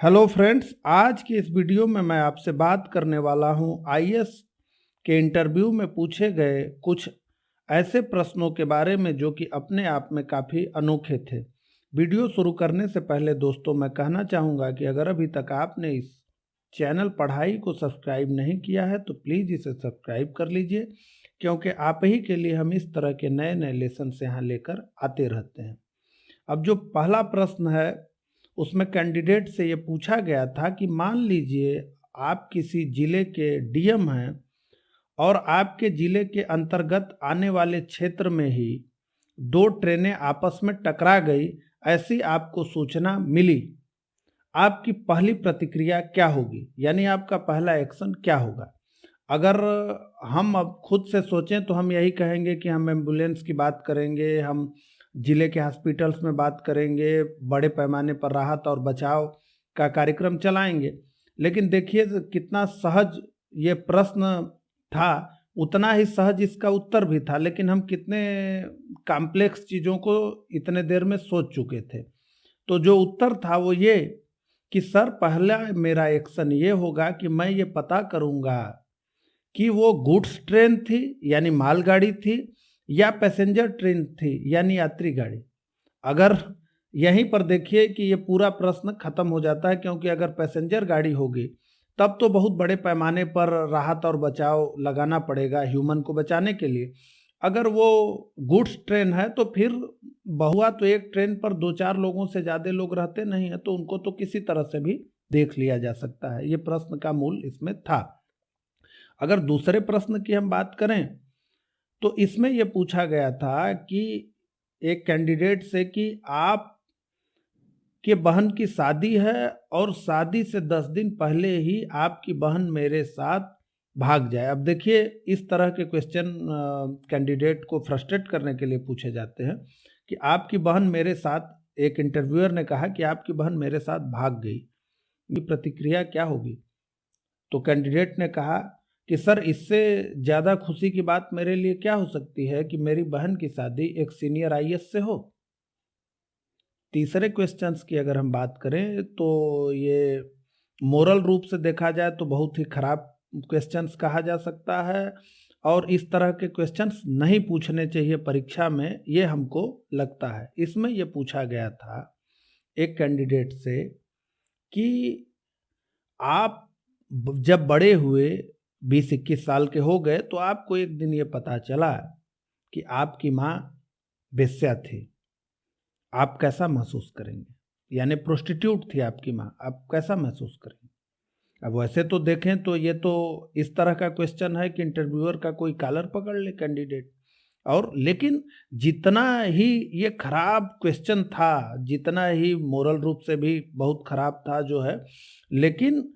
Hello friends, आज की इस वीडियो में मैं आपसे बात करने वाला हूं आईएएस के इंटरव्यू में पूछे गए कुछ ऐसे प्रश्नों के बारे में जो कि अपने आप में काफ़ी अनोखे थे। वीडियो शुरू करने से पहले दोस्तों मैं कहना चाहूँगा कि अगर अभी तक आपने इस चैनल पढ़ाई को सब्सक्राइब नहीं किया है तो प्लीज़ इसे सब्सक्राइब कर लीजिए, क्योंकि आप ही के लिए हम इस तरह के नए नए लेसन यहाँ लेकर आते रहते हैं। अब जो पहला प्रश्न है उसमें कैंडिडेट से ये पूछा गया था कि मान लीजिए आप किसी ज़िले के डीएम हैं और आपके ज़िले के अंतर्गत आने वाले क्षेत्र में ही दो ट्रेनें आपस में टकरा गई, ऐसी आपको सूचना मिली। आपकी पहली प्रतिक्रिया क्या होगी, यानी आपका पहला एक्शन क्या होगा? अगर हम अब खुद से सोचें तो हम यही कहेंगे कि हम एम्बुलेंस की बात करेंगे, हम ज़िले के हॉस्पिटल्स में बात करेंगे, बड़े पैमाने पर राहत और बचाव का कार्यक्रम चलाएंगे। लेकिन देखिए कितना सहज ये प्रश्न था, उतना ही सहज इसका उत्तर भी था, लेकिन हम कितने कॉम्प्लेक्स चीज़ों को इतने देर में सोच चुके थे। तो जो उत्तर था वो ये कि सर पहला मेरा एक्शन ये होगा कि मैं ये पता करूँगा कि वो गुड्स ट्रेन थी यानी मालगाड़ी थी या पैसेंजर ट्रेन थी यानी यात्री गाड़ी। अगर यहीं पर देखिए कि ये पूरा प्रश्न खत्म हो जाता है, क्योंकि अगर पैसेंजर गाड़ी होगी तब तो बहुत बड़े पैमाने पर राहत और बचाव लगाना पड़ेगा ह्यूमन को बचाने के लिए। अगर वो गुड्स ट्रेन है तो फिर बहुआ तो एक ट्रेन पर 2-4 लोगों से ज़्यादा लोग रहते नहीं हैं, तो उनको तो किसी तरह से भी देख लिया जा सकता है। ये प्रश्न का मूल इसमें था। अगर दूसरे प्रश्न की हम बात करें तो इसमें यह पूछा गया था कि एक कैंडिडेट से कि आप के बहन की शादी है और शादी से 10 दिन पहले ही आपकी बहन मेरे साथ भाग जाए। अब देखिए इस तरह के क्वेश्चन कैंडिडेट को फ्रस्ट्रेट करने के लिए पूछे जाते हैं कि आपकी बहन मेरे साथ, एक इंटरव्यूअर ने कहा कि आपकी बहन मेरे साथ भाग गई, ये प्रतिक्रिया क्या होगी? तो कैंडिडेट ने कहा कि सर इससे ज़्यादा खुशी की बात मेरे लिए क्या हो सकती है कि मेरी बहन की शादी एक सीनियर आईएएस से हो। तीसरे क्वेश्चंस की अगर हम बात करें तो ये मोरल रूप से देखा जाए तो बहुत ही खराब क्वेश्चंस कहा जा सकता है, और इस तरह के क्वेश्चंस नहीं पूछने चाहिए परीक्षा में, ये हमको लगता है। इसमें ये पूछा गया था एक कैंडिडेट से कि आप जब बड़े हुए 20-21 साल के हो गए तो आपको एक दिन ये पता चला कि आपकी माँ वेश्या थी, आप कैसा महसूस करेंगे? यानी प्रोस्टिट्यूट थी आपकी माँ, आप कैसा महसूस करेंगे? अब वैसे तो देखें तो ये तो इस तरह का क्वेश्चन है कि इंटरव्यूअर का कोई कॉलर पकड़ ले कैंडिडेट। और लेकिन जितना ही ये खराब क्वेश्चन था, जितना ही मोरल रूप से भी बहुत खराब था जो है, लेकिन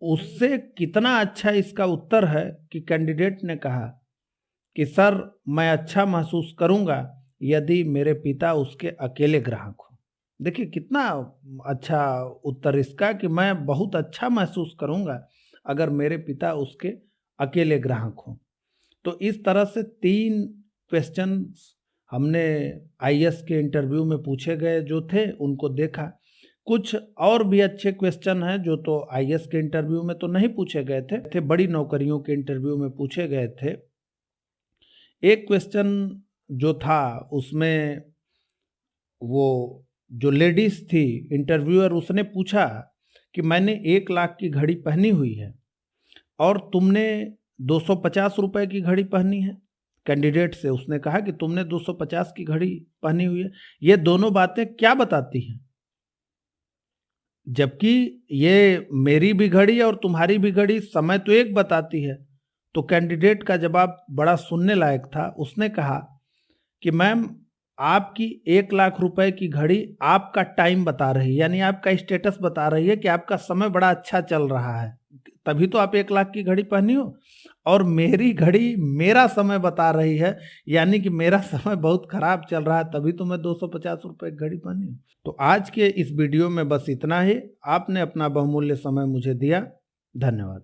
उससे कितना अच्छा इसका उत्तर है कि कैंडिडेट ने कहा कि सर मैं अच्छा महसूस करूंगा यदि मेरे पिता उसके अकेले ग्राहक हो। देखिए कितना अच्छा उत्तर इसका कि मैं बहुत अच्छा महसूस करूंगा अगर मेरे पिता उसके अकेले ग्राहक हो। तो इस तरह से 3 क्वेश्चन हमने आईएएस के इंटरव्यू में पूछे गए जो थे उनको देखा। कुछ और भी अच्छे क्वेश्चन हैं जो तो आईएएस के इंटरव्यू में तो नहीं पूछे गए थे, बड़ी नौकरियों के इंटरव्यू में पूछे गए थे। एक क्वेश्चन जो था उसमें वो जो लेडीज थी इंटरव्यूअर, उसने पूछा कि मैंने 1 लाख की घड़ी पहनी हुई है और तुमने 250 रुपए की घड़ी पहनी है। कैंडिडेट से उसने कहा कि तुमने 250 की घड़ी पहनी हुई है, ये दोनों बातें क्या बताती हैं? जबकि ये मेरी भी घड़ी और तुम्हारी भी घड़ी समय तो एक बताती है। तो कैंडिडेट का जवाब बड़ा सुनने लायक था। उसने कहा कि मैम आपकी 1 लाख रुपए की घड़ी आपका टाइम बता रही है, यानी आपका स्टेटस बता रही है कि आपका समय बड़ा अच्छा चल रहा है, तभी तो आप 1 लाख की घड़ी पहनी हो। और मेरी घड़ी मेरा समय बता रही है, यानी कि मेरा समय बहुत खराब चल रहा है, तभी तो मैं 250 रुपए की घड़ी पहनी हूँ। तो आज के इस वीडियो में बस इतना ही। आपने अपना बहुमूल्य समय मुझे दिया, धन्यवाद।